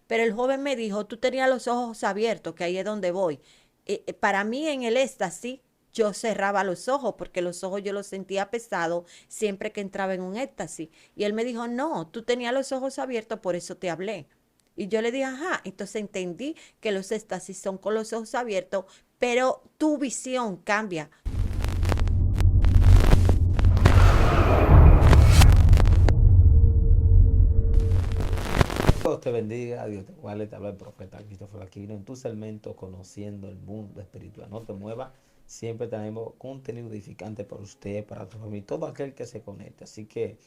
Pero el joven me dijo, tú tenías los ojos abiertos, que ahí es donde voy. Para mí en el éxtasis, yo cerraba los ojos porque los ojos yo los sentía pesados siempre que entraba en un éxtasis. Y él me dijo, no, tú tenías los ojos abiertos, por eso te hablé. Y yo le dije, ajá, entonces entendí que los éxtasis son con los ojos abiertos, pero tu visión cambia. Dios te bendiga, Dios te guarde, te habla el profeta Christopher Aquino en tu segmento Conociendo el Mundo Espiritual. No te muevas, siempre tenemos contenido edificante para usted, para tu familia, todo aquel que se conecte. Así que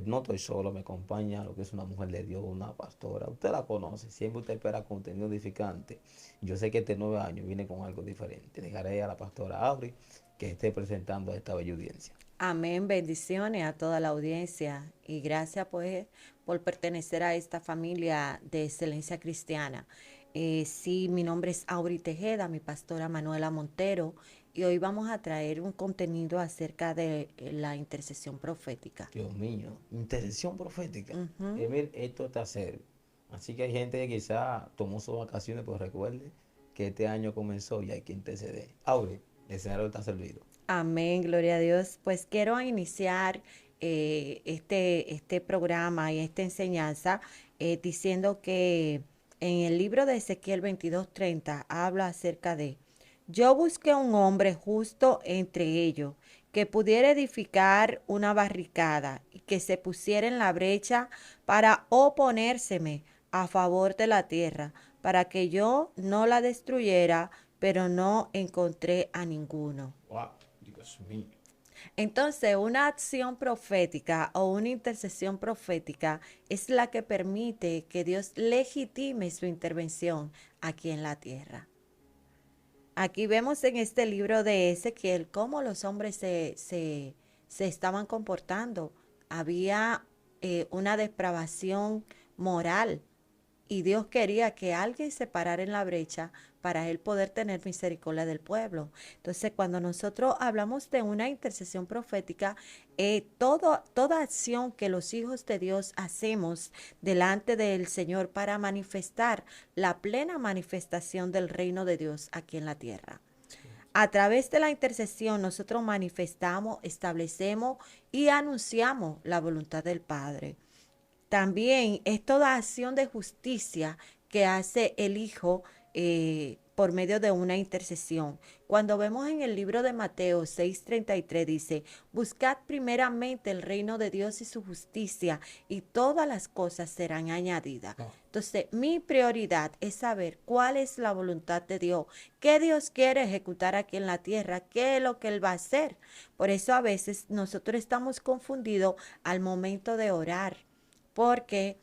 no estoy solo, me acompaña lo que es una mujer de Dios, una pastora. Usted la conoce, siempre usted espera contenido edificante. Yo sé que este 9 años viene con algo diferente. Dejaré a la pastora Auri que esté presentando a esta bella audiencia. Amén, bendiciones a toda la audiencia y gracias pues por pertenecer a esta familia de excelencia cristiana. Sí, mi nombre es Auri Tejeda, mi pastora Manuela Montero y hoy vamos a traer un contenido acerca de la intercesión profética. Dios mío, intercesión profética. Ujú. Mire, esto está serio. Así que hay gente que quizá tomó sus vacaciones, pero recuerde que este año comenzó y hay que interceder. Aure, el escenario está servido. Amén, gloria a Dios. Pues quiero iniciar este programa y esta enseñanza diciendo que en el libro de Ezequiel 22:30 habla acerca de, yo busqué un hombre justo entre ellos, que pudiera edificar una barricada y que se pusiera en la brecha para oponérseme a favor de la tierra, para que yo no la destruyera, pero no encontré a ninguno. Wow, Dios mío. Entonces, una acción profética o una intercesión profética es la que permite que Dios legitime su intervención aquí en la tierra. Aquí vemos en este libro de Ezequiel cómo los hombres se estaban comportando. Había una depravación moral y Dios quería que alguien se parara en la brecha para él poder tener misericordia del pueblo. Entonces, cuando nosotros hablamos de una intercesión profética, toda acción que los hijos de Dios hacemos delante del Señor para manifestar la plena manifestación del reino de Dios aquí en la tierra. A través de la intercesión nosotros manifestamos, establecemos y anunciamos la voluntad del Padre. También es toda acción de justicia que hace el Hijo por medio de una intercesión. Cuando vemos en el libro de Mateo 6:33 dice, buscad primeramente el reino de Dios y su justicia y todas las cosas serán añadidas. No. Entonces, mi prioridad es saber cuál es la voluntad de Dios, qué Dios quiere ejecutar aquí en la tierra, qué es lo que Él va a hacer. Por eso a veces nosotros estamos confundidos al momento de orar porque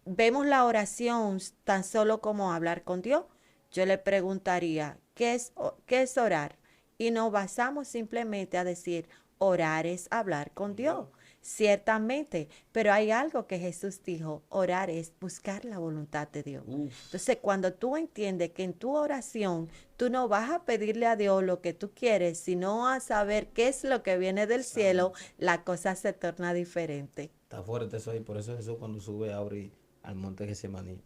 vemos la oración tan solo como hablar con Dios. Yo le preguntaría, qué es orar? Y nos basamos simplemente a decir, orar es hablar con Dios. Ciertamente, pero hay algo que Jesús dijo, orar es buscar la voluntad de Dios. Uf, Entonces, cuando tú entiendes que en tu oración tú no vas a pedirle a Dios lo que tú quieres, sino a saber qué es lo que viene del cielo, santo. la cosa se torna diferente. Está fuerte eso ahí. Por eso Jesús cuando sube a Aure al monte Getsemaní,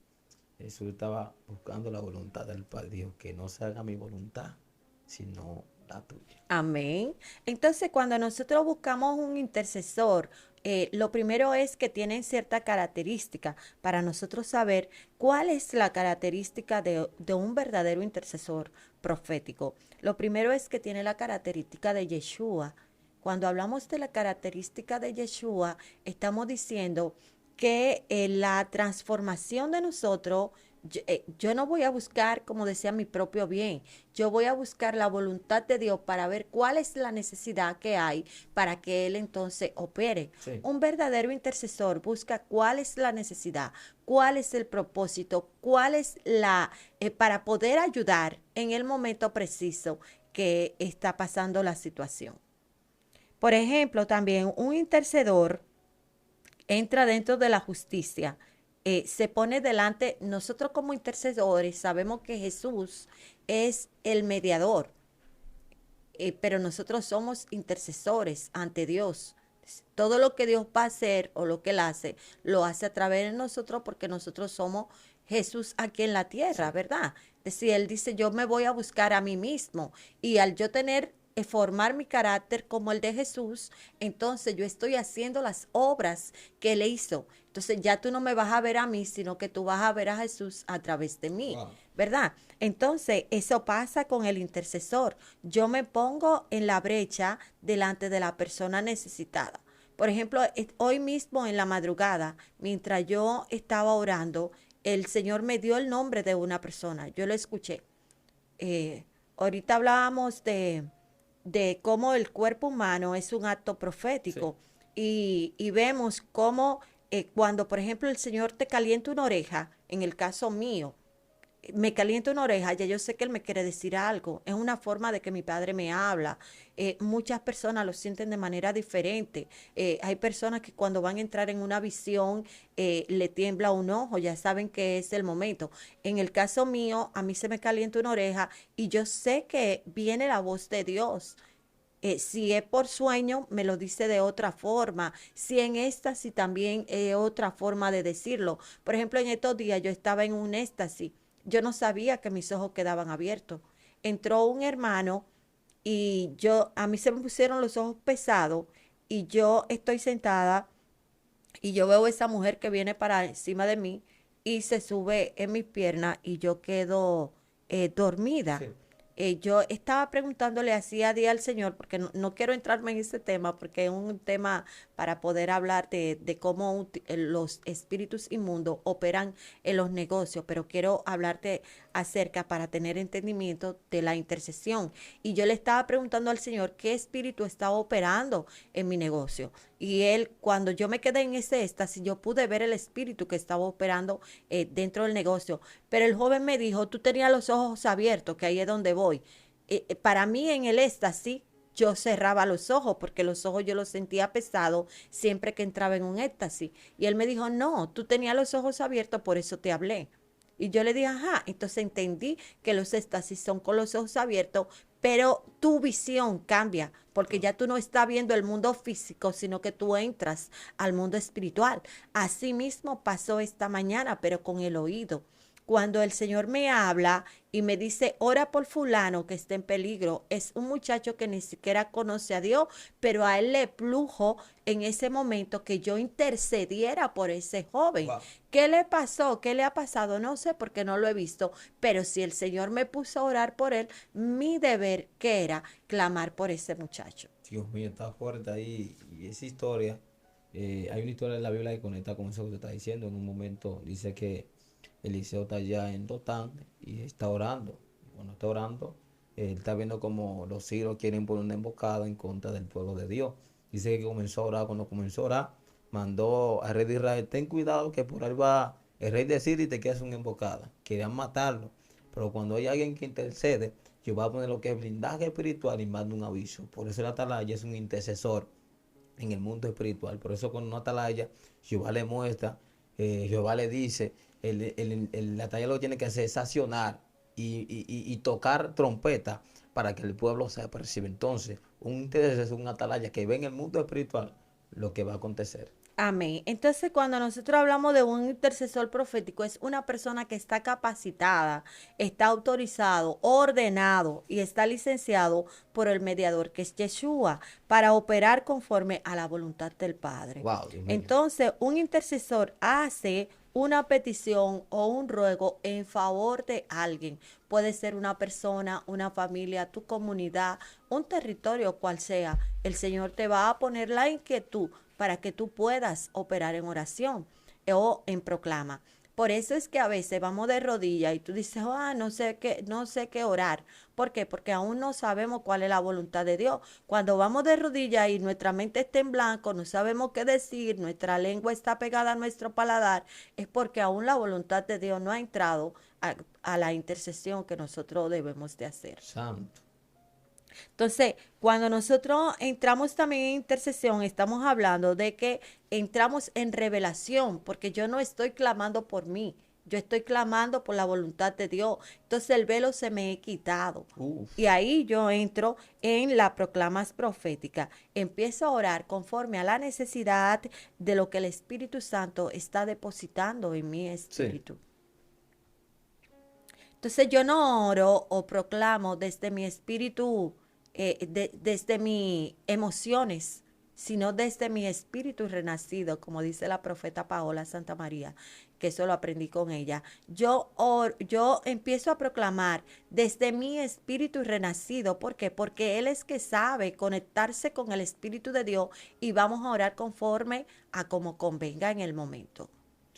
Jesús estaba buscando la voluntad del Padre. Dijo que no se haga mi voluntad, sino la tuya. Amén. Entonces, cuando nosotros buscamos un intercesor, lo primero es que tienen cierta característica para nosotros saber cuál es la característica de un verdadero intercesor profético. Lo primero es que tiene la característica de Yeshua. Cuando hablamos de la característica de Yeshua, estamos diciendo que la transformación de nosotros, yo no voy a buscar, como decía, mi propio bien. Yo voy a buscar la voluntad de Dios para ver cuál es la necesidad que hay para que Él entonces opere. Sí. Un verdadero intercesor busca cuál es la necesidad, cuál es el propósito, cuál es para poder ayudar en el momento preciso que está pasando la situación. Por ejemplo, también un intercedor entra dentro de la justicia, se pone delante, nosotros como intercesores sabemos que Jesús es el mediador, pero nosotros somos intercesores ante Dios. Todo lo que Dios va a hacer o lo que Él hace, lo hace a través de nosotros porque nosotros somos Jesús aquí en la tierra, Sí. ¿verdad? Es decir, Él dice, yo me voy a buscar a mí mismo y al yo tener formar mi carácter como el de Jesús, entonces yo estoy haciendo las obras que Él hizo. Entonces ya tú no me vas a ver a mí, sino que tú vas a ver a Jesús a través de mí, Wow. ¿verdad? Entonces eso pasa con el intercesor. Yo me pongo en la brecha delante de la persona necesitada. Por ejemplo, hoy mismo en la madrugada, mientras yo estaba orando, el Señor me dio el nombre de una persona. Yo lo escuché. Eh, Ahorita hablábamos de cómo el cuerpo humano es un acto Sí. profético y vemos cómo cuando, por ejemplo, el Señor te calienta una oreja, en el caso mío, me calienta una oreja, ya yo sé que él me quiere decir algo. Es una forma de que mi padre me habla. Muchas personas lo sienten de manera diferente. Hay personas que cuando van a entrar en una visión le tiembla un ojo, ya saben que es el momento. En el caso mío, a mí se me calienta una oreja y yo sé que viene la voz de Dios. Si es por sueño, me lo dice de otra forma. Si en éxtasis también es otra forma de decirlo. Por ejemplo, en estos días yo estaba en un éxtasis. Yo no sabía que mis ojos quedaban abiertos. Entró un hermano y a mí se me pusieron los ojos pesados y yo estoy sentada y yo veo a esa mujer que viene para encima de mí y se sube en mis piernas y yo quedo dormida. Sí. Yo estaba preguntándole así a día al Señor, porque no quiero entrarme en ese tema, porque es un tema para poder hablar de cómo los espíritus inmundos operan en los negocios, pero quiero hablarte acerca para tener entendimiento de la intercesión. Y yo le estaba preguntando al Señor qué espíritu estaba operando en mi negocio. Y él, cuando yo me quedé en ese éxtasis, yo pude ver el espíritu que estaba operando dentro del negocio. Pero el joven me dijo, tú tenías los ojos abiertos, que ahí es donde voy. Para mí en el éxtasis, yo cerraba los ojos porque los ojos yo los sentía pesados siempre que entraba en un éxtasis. Y él me dijo, no, tú tenías los ojos abiertos, por eso te hablé. Y yo le dije, ajá, entonces entendí que los éxtasis son con los ojos abiertos, pero tu visión cambia, porque ya tú no estás viendo el mundo físico, sino que tú entras al mundo espiritual. Así mismo pasó esta mañana, pero con el oído. Cuando el Señor me habla y me dice, ora por fulano que está en peligro, es un muchacho que ni siquiera conoce a Dios, pero a él le plujo en ese momento que yo intercediera por ese joven. Wow. ¿Qué le pasó? ¿Qué le ha pasado? No sé porque no lo he visto, pero si el Señor me puso a orar por él, mi deber que era clamar por ese muchacho. Dios mío, está fuerte ahí. Y esa historia, hay una historia en la Biblia que conecta con eso que te está diciendo. En un momento dice que Eliseo está allá en Dotán y está orando. Y cuando está orando, él está viendo como los sirios quieren poner una emboscada en contra del pueblo de Dios. Dice que comenzó a orar. Cuando comenzó a orar, mandó al rey de Israel, ten cuidado que por ahí va el rey de Siria y te quedas una emboscada. Querían matarlo. Pero cuando hay alguien que intercede, yo voy a poner lo que es blindaje espiritual y mando un aviso. Por eso el atalaya es un intercesor en el mundo espiritual. Por eso con una atalaya, Jehová le muestra, Jehová le dice, el atalaya lo que tiene que hacer es accionar y tocar trompeta para que el pueblo se perciba. Entonces, un intercesor es un atalaya que ve en el mundo espiritual lo que va a acontecer. Amén. Entonces, cuando nosotros hablamos de un intercesor profético, es una persona que está capacitada, está autorizado, ordenado y está licenciado por el mediador, que es Yeshua, para operar conforme a la voluntad del Padre. Wow, Dios mío. Entonces, un intercesor hace una petición o un ruego en favor de alguien. Puede ser una persona, una familia, tu comunidad, un territorio cual sea. El Señor te va a poner la inquietud para que tú puedas operar en oración o en proclama. Por eso es que a veces vamos de rodillas y tú dices, no sé qué orar. ¿Por qué? Porque aún no sabemos cuál es la voluntad de Dios. Cuando vamos de rodillas y nuestra mente está en blanco, no sabemos qué decir, nuestra lengua está pegada a nuestro paladar, es porque aún la voluntad de Dios no ha entrado a la intercesión que nosotros debemos de hacer. Santo. Entonces, cuando nosotros entramos también en intercesión, estamos hablando de que entramos en revelación, porque yo no estoy clamando por mí, Yo estoy clamando por la voluntad de Dios. Entonces el velo se me he quitado. Uf. Y ahí yo entro en la proclamas profética. Empiezo a orar conforme a la necesidad de lo que el Espíritu Santo está depositando en mi Sí. espíritu. Entonces yo no oro o proclamo desde mi espíritu, desde mis emociones, sino desde mi espíritu renacido, como dice la profeta Paola Santa María, que eso lo aprendí con ella. Yo empiezo a proclamar desde mi espíritu renacido. ¿Por qué? Porque Él es que sabe conectarse con el Espíritu de Dios y vamos a orar conforme a como convenga en el momento.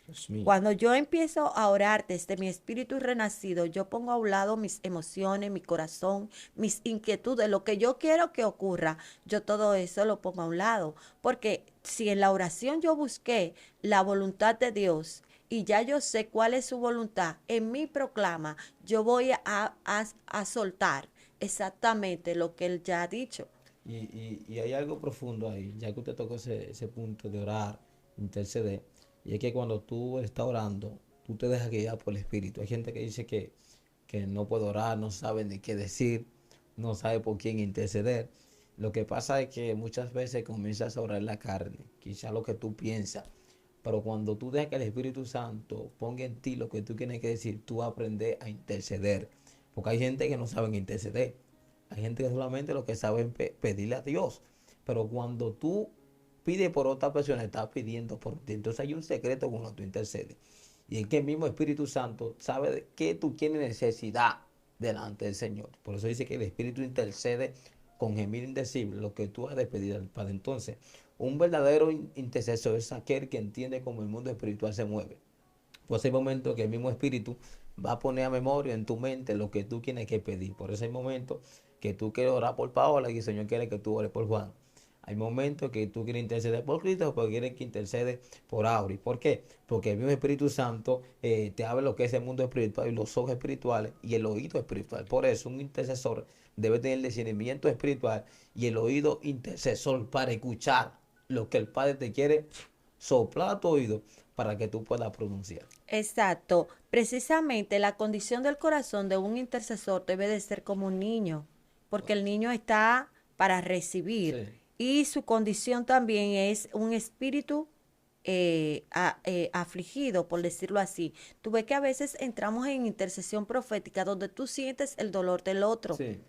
Dios mío. Cuando yo empiezo a orar desde mi espíritu renacido, yo pongo a un lado mis emociones, mi corazón, mis inquietudes, lo que yo quiero que ocurra, yo todo eso lo pongo a un lado. Porque si en la oración yo busqué la voluntad de Dios y ya yo sé cuál es su voluntad, en mi proclama yo voy a soltar exactamente lo que Él ya ha dicho. Y hay algo profundo ahí, ya que usted tocó ese punto de orar, interceder, y es que cuando tú estás orando, tú te dejas guiar por el Espíritu. Hay gente que dice que no puede orar, no sabe ni qué decir, no sabe por quién interceder. Lo que pasa es que muchas veces comienzas a orar en la carne, quizá lo que tú piensas, pero cuando tú dejas que el Espíritu Santo ponga en ti lo que tú tienes que decir, tú aprendes a interceder. Porque hay gente que no sabe interceder. Hay gente que solamente lo que sabe es pedirle a Dios. Pero cuando tú pides por otra persona, estás pidiendo por ti. Entonces hay un secreto cuando tú intercedes. Y es que el mismo Espíritu Santo sabe de que tú tienes necesidad delante del Señor. Por eso dice que el Espíritu intercede con gemir indecible lo que tú has de pedir al Padre. Entonces, un verdadero intercesor es aquel que entiende cómo el mundo espiritual se mueve. Pues hay momentos que el mismo espíritu va a poner a memoria en tu mente lo que tú tienes que pedir. Por eso hay momentos que tú quieres orar por Paola y el Señor quiere que tú ores por Juan. Hay momentos que tú quieres interceder por Cristo, pero quieres que intercede por Auri. ¿Por qué? Porque el mismo Espíritu Santo te habla lo que es el mundo espiritual y los ojos espirituales y el oído espiritual. Por eso un intercesor debe tener el discernimiento espiritual y el oído intercesor para escuchar lo que el Padre te quiere soplar a tu oído para que tú puedas pronunciar. Exacto. Precisamente la condición del corazón de un intercesor debe de ser como un niño, porque el niño está para recibir Sí. y su condición también es un espíritu afligido, por decirlo así. Tú ves que a veces entramos en intercesión profética donde tú sientes el dolor del otro. Sí.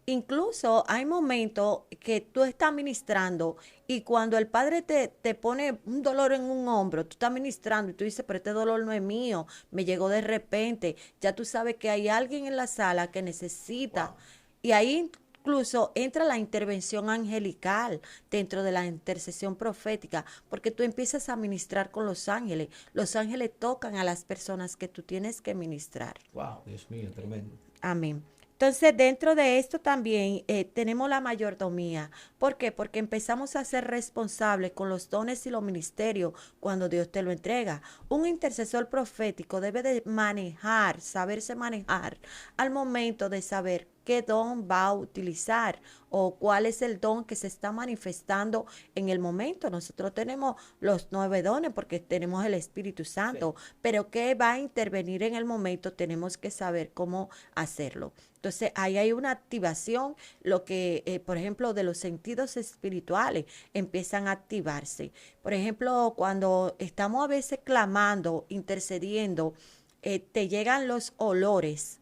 Incluso hay momentos que tú estás ministrando y cuando el padre te pone un dolor en un hombro, tú estás ministrando y tú dices, pero este dolor no es mío, me llegó de repente. Ya tú sabes que hay alguien en la sala que necesita. Wow. Y ahí incluso entra la intervención angelical dentro de la intercesión profética, porque tú empiezas a ministrar con los ángeles. Los ángeles tocan a las personas que tú tienes que ministrar. Wow, Dios mío, tremendo. Amén. Entonces, dentro de esto también tenemos la mayordomía. ¿Por qué? Porque empezamos a ser responsables con los dones y los ministerios cuando Dios te lo entrega. Un intercesor profético debe de manejar, saberse manejar al momento de saber qué don va a utilizar o cuál es el don que se está manifestando en el momento. Nosotros tenemos los 9 dones porque tenemos el Espíritu Sí. Santo, pero qué va a intervenir en el momento tenemos que saber cómo hacerlo. Entonces, ahí hay una activación, lo que, por ejemplo, de los sentidos espirituales empiezan a activarse. Por ejemplo, cuando estamos a veces clamando, intercediendo, te llegan los olores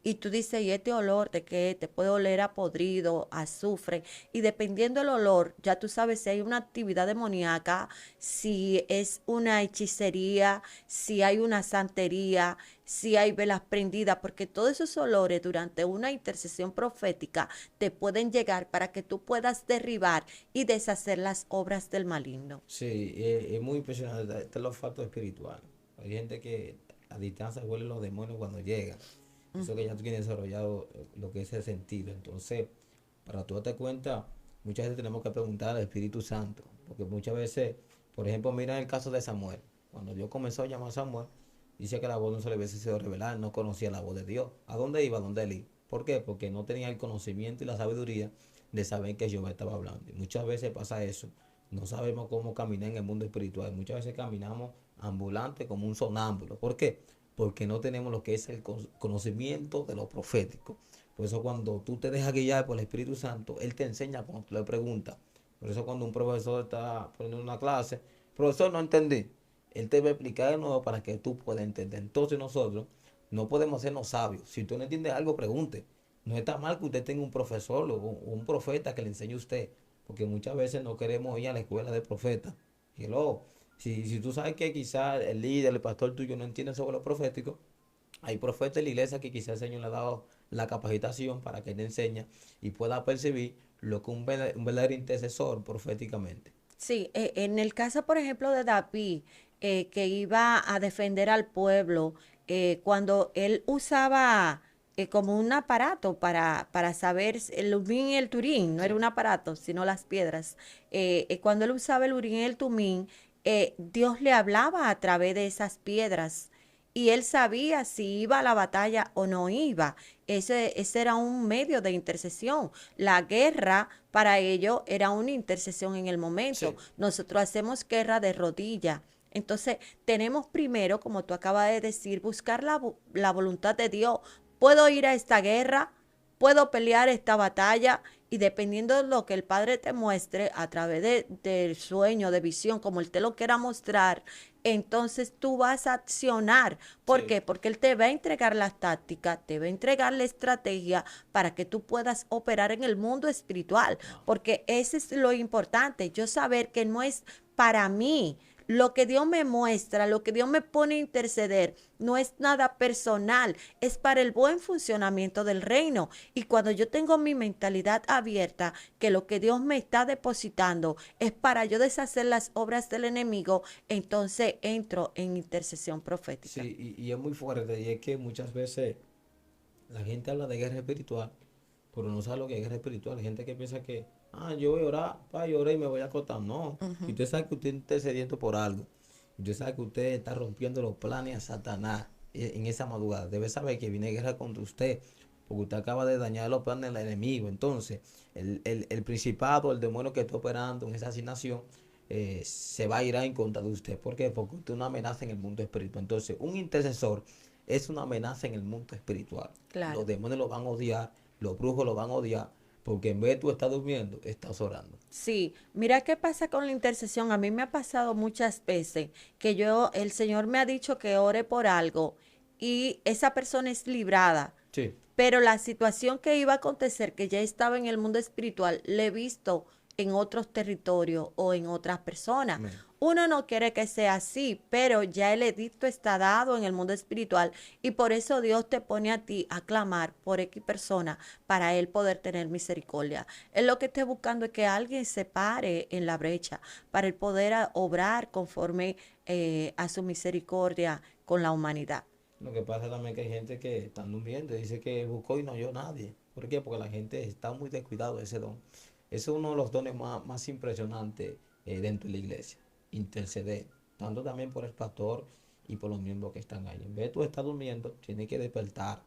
y tú dices, ¿y este olor de qué? Te puede oler a podrido, a azufre. Y dependiendo del olor, ya tú sabes si hay una actividad demoníaca, si es una hechicería, si hay una santería, si hay velas prendidas, porque todos esos olores durante una intercesión profética te pueden llegar para que tú puedas derribar y deshacer las obras del maligno. Sí, es muy impresionante. Este es los factos espirituales. Hay gente que a distancia huele los demonios cuando llegan. Eso que ya tú tienes desarrollado lo que es el sentido. Entonces, para tú darte cuenta, muchas veces tenemos que preguntar al Espíritu Santo. Porque muchas veces, por ejemplo, mira el caso de Samuel. Cuando Dios comenzó a llamar a Samuel, dice que la voz no se le hubiese sido revelada, no conocía la voz de Dios. ¿A dónde iba? ¿A dónde él iba? ¿Por qué? Porque no tenía el conocimiento y la sabiduría de saber que Jehová estaba hablando. Y muchas veces pasa eso. No sabemos cómo caminar en el mundo espiritual. Muchas veces caminamos ambulante como un sonámbulo. ¿Por qué? Porque no tenemos lo que es el conocimiento de lo profético. Por eso cuando tú te dejas guiar por el Espíritu Santo, Él te enseña cuando tú le preguntas. Por eso cuando un profesor está poniendo una clase, profesor, no entendí. Él te va a explicar de nuevo para que tú puedas entender. Entonces nosotros no podemos hacernos sabios. Si tú no entiendes algo, pregunte. No está mal que usted tenga un profesor o un profeta que le enseñe a usted, porque muchas veces no queremos ir a la escuela de profeta. Y luego, si tú sabes que quizás el líder, el pastor tuyo no entiende sobre lo profético, hay profetas en la iglesia que quizás el Señor le ha dado la capacitación para que él enseñe y pueda percibir lo que un verdadero intercesor proféticamente. Sí, en el caso, por ejemplo, de David, que iba a defender al pueblo, cuando él usaba como un aparato para saber el Urim y el Turín, no era Sí. un aparato, sino las piedras, cuando él usaba el Urim y el Tumín, Dios le hablaba a través de esas piedras y él sabía si iba a la batalla o no iba. Ese era un medio de intercesión. La guerra para ello era una intercesión en el momento. Sí. Nosotros hacemos guerra de rodilla. Entonces, tenemos primero, como tú acabas de decir, buscar la voluntad de Dios. ¿Puedo ir a esta guerra? ¿Puedo pelear esta batalla? Y dependiendo de lo que el Padre te muestre a través del sueño, de visión, como Él te lo quiera mostrar, entonces tú vas a accionar. ¿Por Sí. qué? Porque Él te va a entregar las tácticas, te va a entregar la estrategia para que tú puedas operar en el mundo espiritual. Wow. Porque ese es lo importante, yo saber que no es para mí. Lo que Dios me muestra, lo que Dios me pone a interceder, no es nada personal, es para el buen funcionamiento del reino. Y cuando yo tengo mi mentalidad abierta, que lo que Dios me está depositando es para yo deshacer las obras del enemigo, entonces entro en intercesión profética. Sí, y es muy fuerte, y es que muchas veces la gente habla de guerra espiritual, pero no sabe lo que es guerra espiritual. Hay gente que piensa que, yo voy a orar, yo oré y me voy a acostar. No, si usted sabe que usted está intercediendo por algo, usted sabe que usted está rompiendo los planes a Satanás en esa madrugada, debe saber que viene guerra contra usted, porque usted acaba de dañar los planes del enemigo. Entonces, el principado, el demonio que está operando en esa asignación, se va a ir en contra de usted. ¿Por qué? Porque usted es una amenaza en el mundo espiritual. Entonces, un intercesor es una amenaza en el mundo espiritual. Los Claro. demonios lo van a odiar, los brujos lo van a odiar, porque en vez de tú estar durmiendo, estás orando. Sí, mira qué pasa con la intercesión. A mí me ha pasado muchas veces que el Señor me ha dicho que ore por algo y esa persona es librada. Sí. Pero la situación que iba a acontecer, que ya estaba en el mundo espiritual, le he visto en otros territorios o en otras personas. Amén. Uno no quiere que sea así, pero ya el edicto está dado en el mundo espiritual y por eso Dios te pone a ti a clamar por X persona para Él poder tener misericordia. Él lo que está buscando es que alguien se pare en la brecha para el poder obrar conforme a su misericordia con la humanidad. Lo que pasa también que hay gente que están durmiendo y dice que buscó y no oyó nadie. ¿Por qué? Porque la gente está muy descuidado de ese don. Ese es uno de los dones más impresionantes dentro de la iglesia. Interceder, tanto también por el pastor y por los miembros que están ahí. En vez de tú estar durmiendo, tienes que despertar,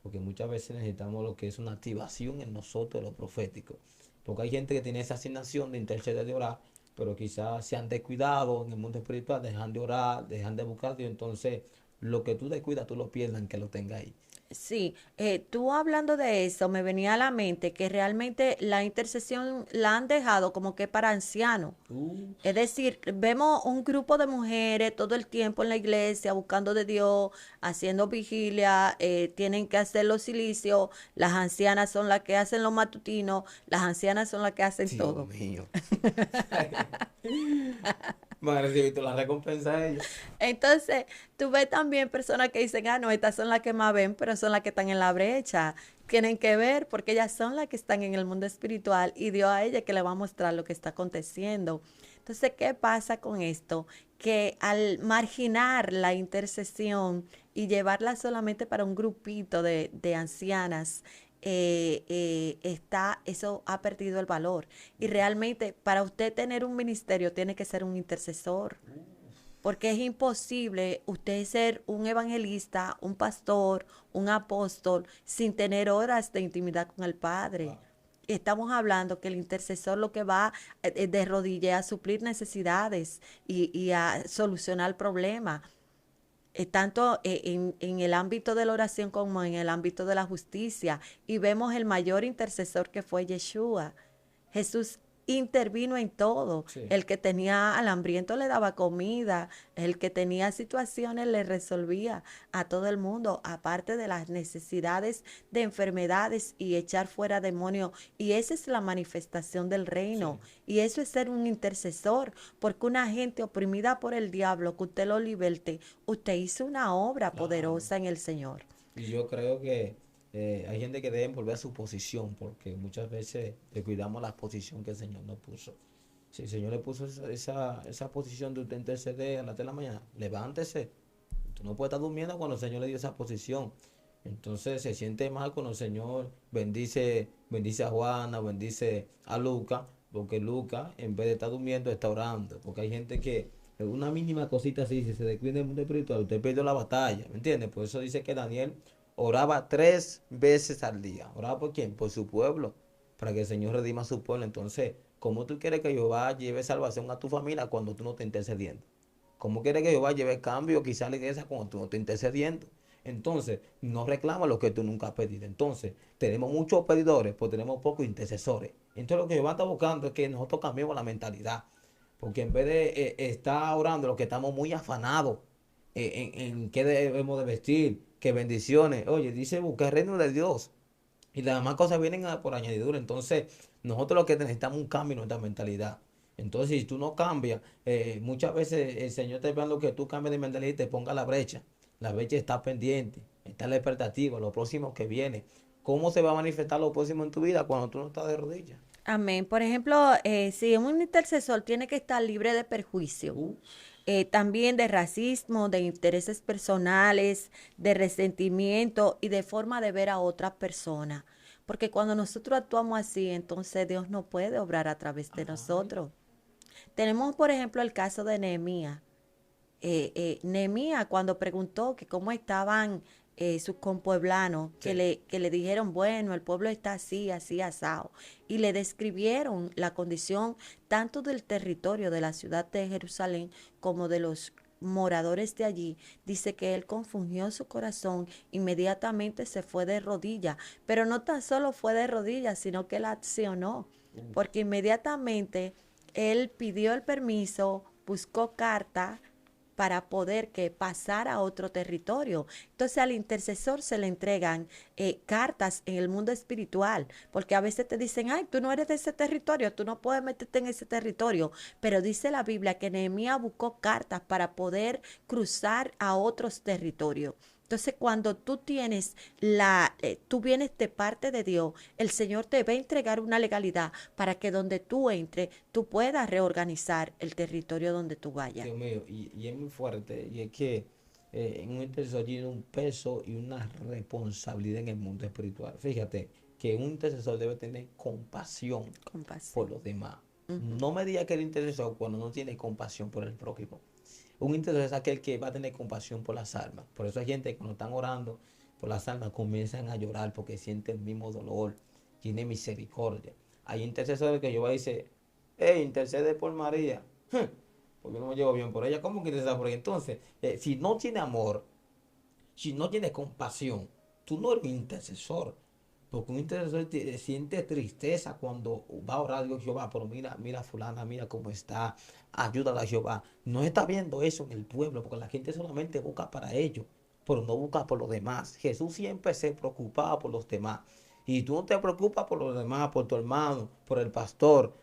porque muchas veces necesitamos lo que es una activación en nosotros de lo profético. Porque hay gente que tiene esa asignación de interceder, de orar, pero quizás se han descuidado en el mundo espiritual, dejan de orar, dejan de buscar a Dios. Entonces, lo que tú descuidas, tú lo pierdas en que lo tengas ahí. Sí, tú hablando de eso, me venía a la mente que realmente la intercesión la han dejado como que para ancianos. Uh, Es decir, vemos un grupo de mujeres todo el tiempo en la iglesia buscando de Dios, haciendo vigilia, tienen que hacer los cilicios, las ancianas son las que hacen los matutinos, las ancianas son las que hacen Dios todo. mío. Van a recibir la recompensa a ellos. Entonces, tú ves también personas que dicen, no, estas son las que más ven, pero son las que están en la brecha. Tienen que ver porque ellas son las que están en el mundo espiritual y Dios a ellas que le va a mostrar lo que está aconteciendo. Entonces, ¿qué pasa con esto? Que al marginar la intercesión y llevarla solamente para un grupito de ancianas, eso ha perdido el valor. Y realmente para usted tener un ministerio tiene que ser un intercesor. Porque es imposible usted ser un evangelista, un pastor, un apóstol, sin tener horas de intimidad con el Padre. Wow. estamos hablando que el intercesor lo que va de rodillas a suplir necesidades y a solucionar problemas, tanto en el ámbito de la oración como en el ámbito de la justicia. Y vemos el mayor intercesor que fue Yeshua. Jesús intervino en todo. Sí. El que tenía al hambriento le daba comida, el que tenía situaciones le resolvía a todo el mundo, aparte de las necesidades de enfermedades y echar fuera demonios. Y esa es la manifestación del reino. Sí. Y eso es ser un intercesor, porque una gente oprimida por el diablo, que usted lo liberte, usted hizo una obra Claro. poderosa en el Señor. Y yo creo que hay gente que debe volver a su posición porque muchas veces descuidamos la posición que el Señor nos puso. Si el Señor le puso esa posición de usted interceder a las 3 de la mañana, levántese. Tú no puedes estar durmiendo cuando el Señor le dio esa posición. Entonces se siente mal cuando el Señor bendice a Juana, bendice a Luca, porque Luca, en vez de estar durmiendo, está orando. Porque hay gente que una mínima cosita así, si se descuida del mundo espiritual, usted perdió la batalla, ¿me entiendes? Por eso dice que Daniel oraba 3 veces al día. ¿Oraba por quién? Por su pueblo, para que el Señor redima a su pueblo. Entonces, ¿cómo tú quieres que Jehová lleve salvación a tu familia cuando tú no estás intercediendo? ¿Cómo quieres que Jehová lleve cambio quizá a la iglesia cuando tú no estás intercediendo? Entonces, no reclama lo que tú nunca has pedido. Entonces, tenemos muchos pedidores, pues tenemos pocos intercesores. Entonces, lo que Jehová está buscando es que nosotros cambiemos la mentalidad. Porque en vez de estar orando, lo que estamos muy afanados en qué debemos de vestir, qué bendiciones. Oye, dice buscar el reino de Dios. Y las demás cosas vienen por añadidura. Entonces, nosotros lo que necesitamos es un cambio en nuestra mentalidad. Entonces, si tú no cambias, muchas veces el Señor te esperando que tú cambies de mentalidad y te ponga la brecha. La brecha está pendiente, está la expectativa, lo próximo que viene. ¿Cómo se va a manifestar lo próximo en tu vida cuando tú no estás de rodillas? Amén. Por ejemplo, si un intercesor tiene que estar libre de perjuicio, Uh, también de racismo, de intereses personales, de resentimiento y de forma de ver a otras personas. Porque cuando nosotros actuamos así, entonces Dios no puede obrar a través de Ay, nosotros. Tenemos, por ejemplo, el caso de Nehemías. Nehemías cuando preguntó que cómo estaban sus compueblanos, sí. que le dijeron, bueno, el pueblo está así, así, asado, y le describieron la condición tanto del territorio de la ciudad de Jerusalén como de los moradores de allí, dice que él confundió su corazón, inmediatamente se fue de rodillas, pero no tan solo fue de rodillas, sino que él accionó, Uh, porque inmediatamente él pidió el permiso, buscó carta, para poder que pasar a otro territorio. Entonces al intercesor se le entregan cartas en el mundo espiritual, porque a veces te dicen, ay, tú no eres de ese territorio, tú no puedes meterte en ese territorio, pero dice la Biblia que Nehemías buscó cartas para poder cruzar a otros territorios. Entonces, cuando tú tienes tú vienes de parte de Dios, el Señor te va a entregar una legalidad para que donde tú entres, tú puedas reorganizar el territorio donde tú vayas. Dios mío, y es muy fuerte, y es que en un intercesor tiene un peso y una responsabilidad en el mundo espiritual. Fíjate que un intercesor debe tener compasión por Compasión. los demás. Ujú. No me diga que el intercesor cuando no tiene compasión por el prójimo. Un intercesor es aquel que va a tener compasión por las almas. Por eso hay gente que cuando están orando por las almas comienzan a llorar porque sienten el mismo dolor, tiene misericordia. Hay intercesores que yo voy a decir, hey, intercede por María. Porque yo no me llevo bien por ella. ¿Cómo que intercede por ella? Entonces, si no tiene amor, si no tiene compasión, tú no eres un intercesor. Porque un intercesor siente tristeza cuando va a orar a Dios Jehová, pero mira, mira fulana, mira cómo está, ayúdala a Jehová. No está viendo eso en el pueblo, porque la gente solamente busca para ellos, pero no busca por los demás. Jesús siempre se preocupaba por los demás. Y tú no te preocupas por los demás, por tu hermano, por el pastor.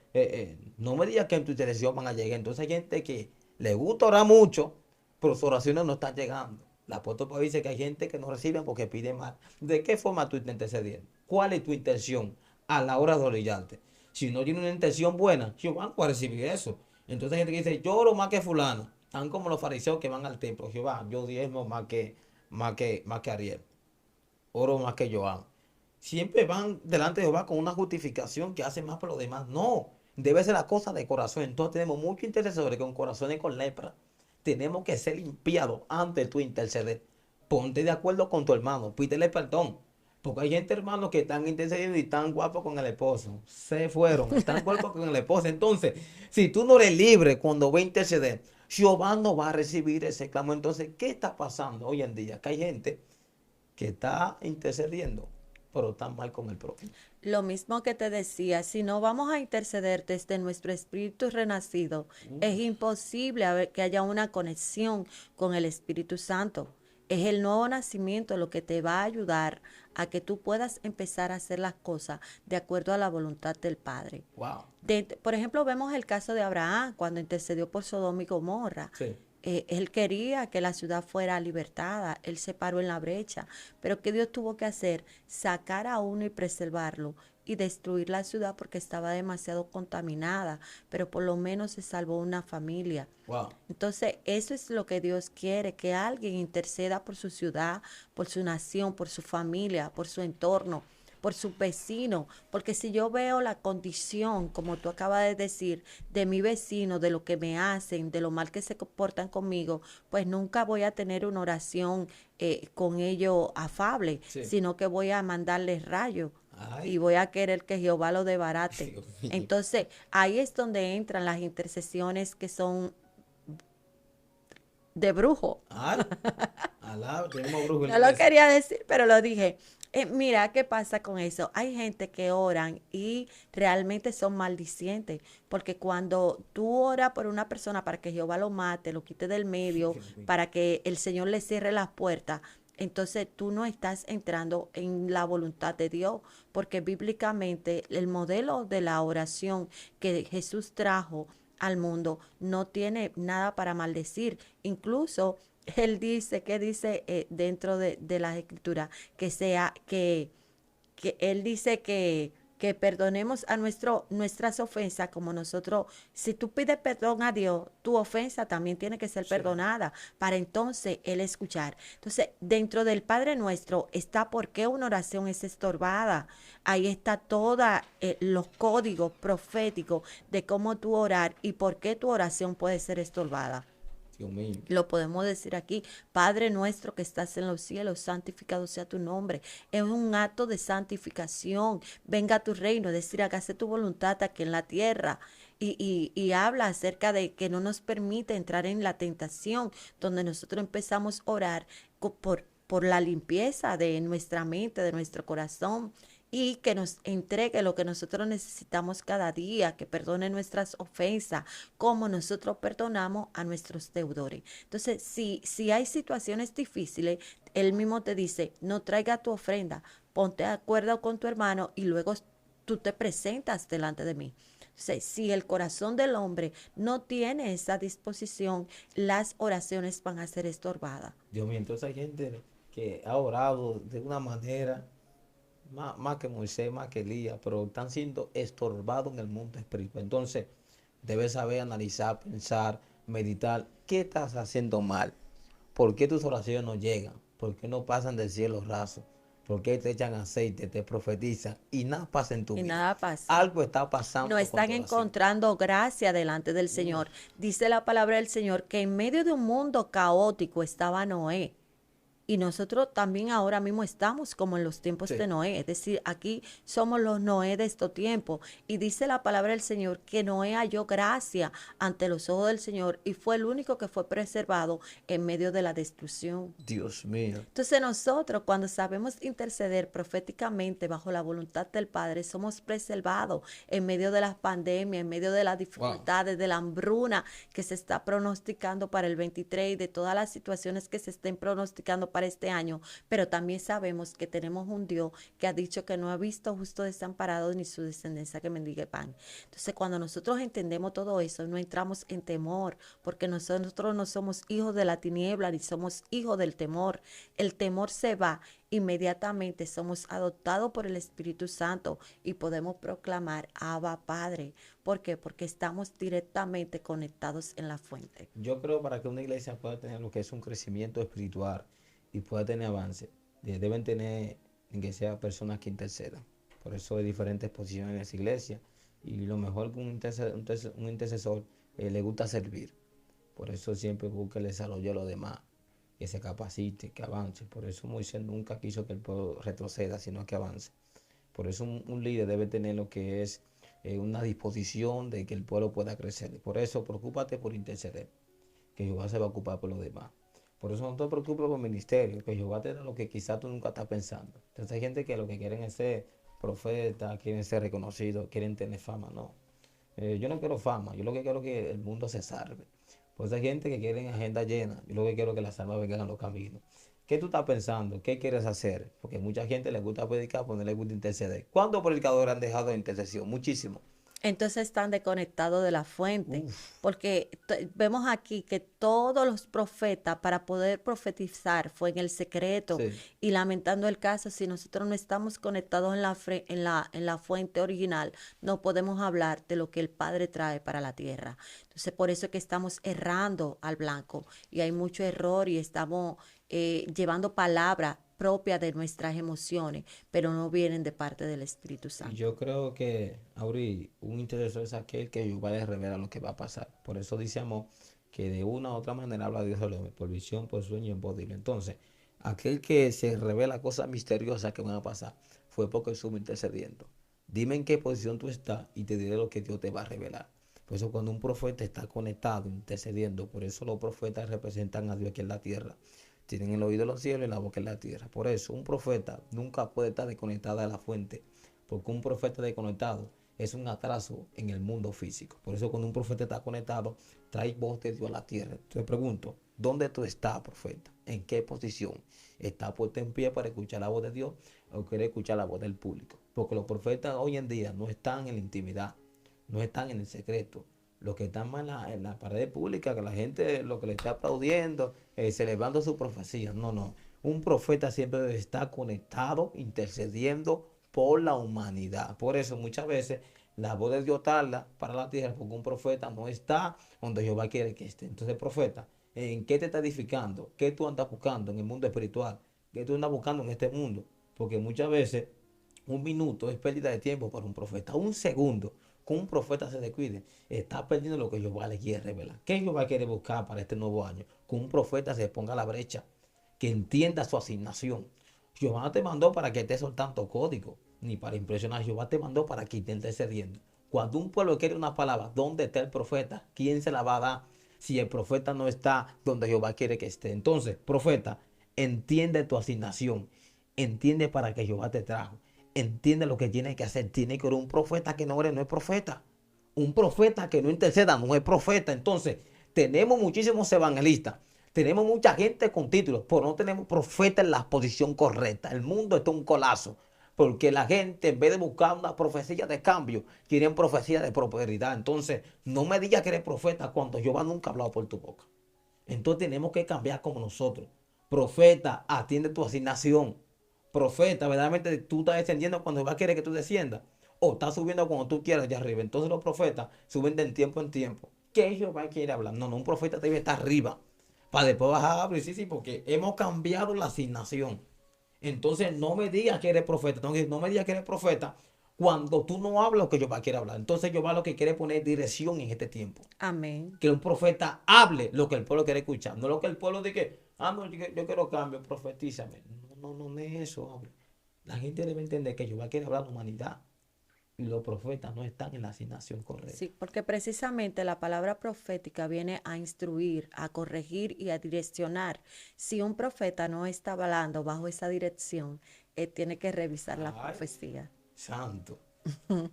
No me digas que en tu intercesión van a llegar. Entonces hay gente que le gusta orar mucho, pero sus oraciones no están llegando. La apóstol Pablo dice que hay gente que no recibe porque pide mal. ¿De qué forma tú estás intercediendo? ¿Cuál es tu intención a la hora de orillarte? Si no tiene una intención buena, Jehová no va a recibir eso. Entonces hay gente que dice, yo oro más que fulano. Están como los fariseos que van al templo. Jehová, yo diezmo más que Ariel. Oro más que Joan. Siempre van delante de Jehová con una justificación que hace más por los demás. No, debe ser la cosa de corazón. Entonces tenemos muchos intercesores con corazones con lepra. Tenemos que ser limpiados antes de tu interceder. Ponte de acuerdo con tu hermano, pídele perdón. Porque hay gente, hermano, que están intercediendo y están guapos con el esposo. Se fueron, están guapos con el esposo. Entonces, si tú no eres libre cuando va a interceder, Jehová no va a recibir ese clamor. Entonces, ¿qué está pasando hoy en día? Que hay gente que está intercediendo, pero está mal con el prójimo. Lo mismo que te decía, si no vamos a interceder desde nuestro espíritu renacido, es imposible que haya una conexión con el Espíritu Santo. Es el nuevo nacimiento lo que te va a ayudar a que tú puedas empezar a hacer las cosas de acuerdo a la voluntad del Padre. Wow. Por ejemplo, vemos el caso de Abraham cuando intercedió por Sodoma y Gomorra. Sí. Él quería que la ciudad fuera libertada, él se paró en la brecha, pero ¿qué Dios tuvo que hacer? Sacar a uno y preservarlo y destruir la ciudad porque estaba demasiado contaminada, pero por lo menos se salvó una familia. Wow. Entonces, eso es lo que Dios quiere, que alguien interceda por su ciudad, por su nación, por su familia, por su entorno, por sus vecinos, porque si yo veo la condición, como tú acabas de decir, de mi vecino, de lo que me hacen, de lo mal que se comportan conmigo, pues nunca voy a tener una oración con ellos afable, Sí. sino que voy a mandarles rayos y Ay, voy a querer que Jehová lo debarate. Dios mío. Entonces, ahí es donde entran las intercesiones que son de brujo. Ay, alá, tenemos brujo en la No lo iglesia. quería decir, pero lo dije. Mira, ¿qué pasa con eso? Hay gente que oran y realmente son maldicientes, porque cuando tú oras por una persona para que Jehová lo mate, lo quite del medio, Dios mío. para que el Señor le cierre las puertas, entonces tú no estás entrando en la voluntad de Dios, porque bíblicamente el modelo de la oración que Jesús trajo al mundo no tiene nada para maldecir. Incluso él dice, que dice dentro de las escrituras, que sea, que él dice que perdonemos a nuestras ofensas como nosotros, si tú pides perdón a Dios, tu ofensa también tiene que ser Sí. perdonada para entonces Él escuchar. Entonces, dentro del Padre Nuestro está por qué una oración es estorbada. Ahí está todos los códigos proféticos de cómo tú orar y por qué tu oración puede ser estorbada. Dios mío. Lo podemos decir aquí, Padre nuestro que estás en los cielos, santificado sea tu nombre. Es un acto de santificación. Venga a tu reino, es decir, hágase tu voluntad aquí en la tierra. Y habla acerca de que no nos permite entrar en la tentación, donde nosotros empezamos a orar por la limpieza de nuestra mente, de nuestro corazón, y que nos entregue lo que nosotros necesitamos cada día, que perdone nuestras ofensas, como nosotros perdonamos a nuestros deudores. Entonces, si hay situaciones difíciles, él mismo te dice, no traiga tu ofrenda, ponte de acuerdo con tu hermano y luego tú te presentas delante de mí. Entonces, si el corazón del hombre no tiene esa disposición, las oraciones van a ser estorbadas. Dios mío, entonces hay gente que ha orado de una manera más que Moisés, más que Elías, pero están siendo estorbados en el mundo espiritual. Entonces, debes saber analizar, pensar, meditar, ¿qué estás haciendo mal? ¿Por qué tus oraciones no llegan? ¿Por qué no pasan del cielo raso? ¿Por qué te echan aceite, te profetizan y nada pasa en tu Y vida? nada pasa. Algo está No pasando con están tu oración. encontrando gracia delante del Señor. Dice la palabra del Señor que en medio de un mundo caótico estaba Noé. Y nosotros también ahora mismo estamos como en los tiempos Sí. de Noé, es decir, aquí somos los Noé de estos tiempos. Y dice la palabra del Señor que Noé halló gracia ante los ojos del Señor y fue el único que fue preservado en medio de la destrucción. Dios mío. Entonces nosotros cuando sabemos interceder proféticamente bajo la voluntad del Padre, somos preservados en medio de las pandemias, en medio de las Wow. dificultades, de la hambruna que se está pronosticando para el 23 y de todas las situaciones que se estén pronosticando para este año. Pero también sabemos que tenemos un Dios que ha dicho que no ha visto justo desamparado ni su descendencia que mendigue pan. Entonces cuando nosotros entendemos todo eso, no entramos en temor, porque nosotros no somos hijos de la tiniebla ni somos hijos del temor. El temor se va, inmediatamente somos adoptados por el Espíritu Santo y podemos proclamar Abba Padre. ¿Por qué? Porque estamos directamente conectados en la fuente. Yo creo para que una iglesia pueda tener lo que es un crecimiento espiritual y pueda tener avance, deben tener que sea personas que intercedan. Por eso hay diferentes posiciones en esa iglesia y lo mejor que un intercesor le gusta servir. Por eso siempre busca el desarrollo de los demás. que se capacite, que avance. Por eso Moisés nunca quiso que el pueblo retroceda, sino que avance. Por eso un líder debe tener lo que es una disposición de que el pueblo pueda crecer. Por eso preocúpate por interceder, que Jehová se va a ocupar por los demás. Por eso no te preocupes por el ministerio, que Jehová te da lo que quizás tú nunca estás pensando. Entonces hay gente que lo que quieren es ser profeta, quieren ser reconocidos, quieren tener fama. No, yo no quiero fama, yo lo que quiero es que el mundo se salve. Pues hay gente que quiere agenda llena, yo lo que quiero es que las almas vengan a los caminos. ¿Qué tú estás pensando? ¿Qué quieres hacer? Porque mucha gente le gusta predicar, pero no le gusta interceder. ¿Cuántos predicadores han dejado de intercesión? Muchísimo. Entonces están desconectados de la fuente, Uf, porque vemos aquí que todos los profetas para poder profetizar fue en el secreto sí. y lamentando el caso, si nosotros no estamos conectados en en la fuente original, no podemos hablar de lo que el Padre trae para la tierra. Entonces por eso es que estamos errando al blanco y hay mucho error y estamos llevando palabras propias de nuestras emociones, pero no vienen de parte del Espíritu Y Santo. yo creo que, Auri, un intercesor es aquel que Jehová le revela lo que va a pasar. Por eso dice Amós que de una u otra manera habla Dios al hombre, por visión, por sueño y en voz. Entonces, aquel que se revela cosas misteriosas que van a pasar fue porque estuvo intercediendo. Dime en qué posición tú estás y te diré lo que Dios te va a revelar. Por eso cuando un profeta está conectado, intercediendo, por eso los profetas representan a Dios aquí en la tierra. Tienen el oído en los cielos y la boca en la tierra. Por eso un profeta nunca puede estar desconectado de la fuente, porque un profeta desconectado es un atraso en el mundo físico. Por eso cuando un profeta está conectado, trae voz de Dios a la tierra. Te pregunto, ¿dónde tú estás, profeta? ¿En qué posición? ¿Estás puesto en pie para escuchar la voz de Dios o quieres escuchar la voz del público? Porque los profetas hoy en día no están en la intimidad, no están en el secreto. Los que están más en la pared pública, que la gente lo que le está aplaudiendo, celebrando su profecía. No, no. Un profeta siempre debe estar conectado, intercediendo por la humanidad. Por eso muchas veces la voz de Dios tarda para la tierra porque un profeta no está donde Jehová quiere que esté. Entonces, profeta, ¿en qué te está edificando? ¿Qué tú andas buscando en el mundo espiritual? ¿Qué tú andas buscando en este mundo? Porque muchas veces un minuto es pérdida de tiempo para un profeta. Un segundo que un profeta se descuide, está perdiendo lo que Jehová le quiere revelar. ¿Qué Jehová quiere buscar para este nuevo año? Que un profeta se ponga a la brecha, que entienda su asignación. Jehová no te mandó para que estés soltando código, ni para impresionar. Jehová te mandó para que te estés cediendo. Cuando un pueblo quiere una palabra, ¿dónde está el profeta? ¿Quién se la va a dar si el profeta no está donde Jehová quiere que esté? Entonces, profeta, entiende tu asignación. Entiende para que Jehová te trajo. Entiende lo que tiene que hacer. Tiene que ser un profeta que no ore, no es profeta. Un profeta que no interceda, no es profeta. Entonces, tenemos muchísimos evangelistas. Tenemos mucha gente con títulos, pero no tenemos profeta en la posición correcta. El mundo está un colapso. Porque la gente, en vez de buscar una profecía de cambio, quieren profecía de prosperidad. Entonces, no me digas que eres profeta cuando Jehová nunca ha hablado por tu boca. Entonces, tenemos que cambiar como nosotros. Profeta, atiende tu asignación. Profeta, verdaderamente tú estás descendiendo cuando Jehová quiere que tú desciendas. O estás subiendo cuando tú quieras allá arriba. Entonces, los profetas suben de tiempo en tiempo. ¿Qué Jehová quiere hablar? No, no, un profeta debe estar arriba para después bajar a abrir. Sí, sí, porque hemos cambiado la asignación. Entonces no me digas que eres profeta, no me digas que eres profeta cuando tú no hablas lo que Jehová quiere hablar. Entonces Jehová lo que quiere es poner dirección en este tiempo. Amén. Que un profeta hable lo que el pueblo quiere escuchar, no lo que el pueblo diga, ah, no, yo quiero cambio, profetízame. No, no, no es eso, hombre. La gente debe entender que Jehová quiere hablar a la humanidad y los profetas no están en la asignación correcta. Sí, porque precisamente la palabra profética viene a instruir, a corregir y a direccionar. Si un profeta no está hablando bajo esa dirección, tiene que revisar la Ay, profecía. santo.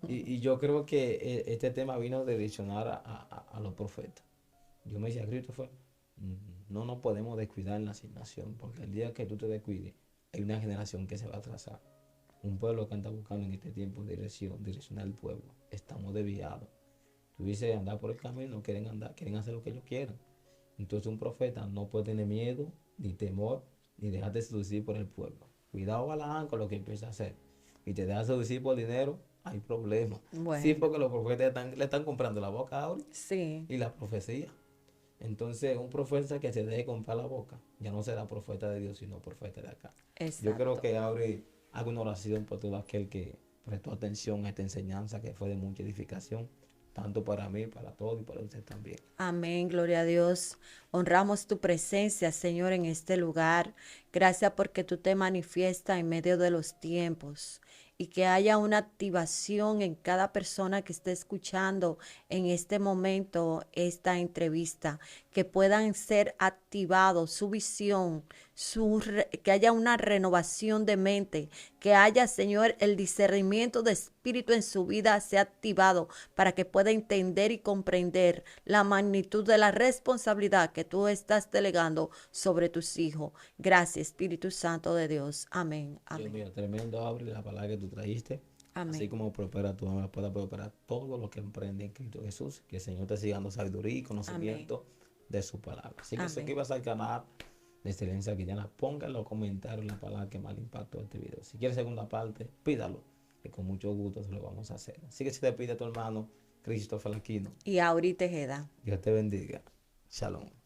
Y yo creo que este tema vino de direccionar a los profetas. Yo me decía, Christopher, no nos podemos descuidar en la asignación, porque el día que tú te descuides, hay una generación que se va a atrasar. Un pueblo que anda buscando en este tiempo direccionar al pueblo. Estamos desviados. Tú dices andar por el camino, no quieren andar, quieren hacer lo que ellos quieran. Entonces un profeta no puede tener miedo, ni temor, ni dejarse seducir por el pueblo. Cuidado, Balaán, con lo que empieza a hacer. Y te dejas seducir por dinero, hay problemas. Sí, Bueno, porque los profetas le están comprando la boca ahora sí, y la profecía. Entonces, un profeta que se deje comprar la boca, ya no será profeta de Dios, sino profeta de acá. Yo creo exacto. que abre hago una oración por todo aquel que prestó atención a esta enseñanza que fue de mucha edificación. tanto para mí, para todos y para usted también. Amén, gloria a Dios. Honramos tu presencia, Señor, en este lugar. Gracias porque tú te manifiestas en medio de los tiempos y que haya una activación en cada persona que esté escuchando en este momento esta entrevista, que puedan ser activados su visión, que haya una renovación de mente, que haya, Señor, el discernimiento de espíritu en su vida sea activado para que pueda entender y comprender la magnitud de la responsabilidad que tú estás delegando sobre tus hijos. Gracias, Espíritu Santo de Dios. Amén. Dios Amén. mío, tremendo, Abre la palabra que tú trajiste. Así Amén. como prospera tu alma, pueda prosperar todo lo que emprende en Cristo Jesús. Que el Señor te siga dando sabiduría y Amén. conocimiento de su palabra. Así que Amén. suscríbase al canal de Excelencia Cristiana. Ponga en los comentarios la palabra que más le impactó este video. Si quiere segunda parte, pídalo, que con mucho gusto se lo vamos a hacer. Así que se te pide a tu hermano Christopher Aquino. Y ahorita Tejeda. Dios te bendiga. Shalom.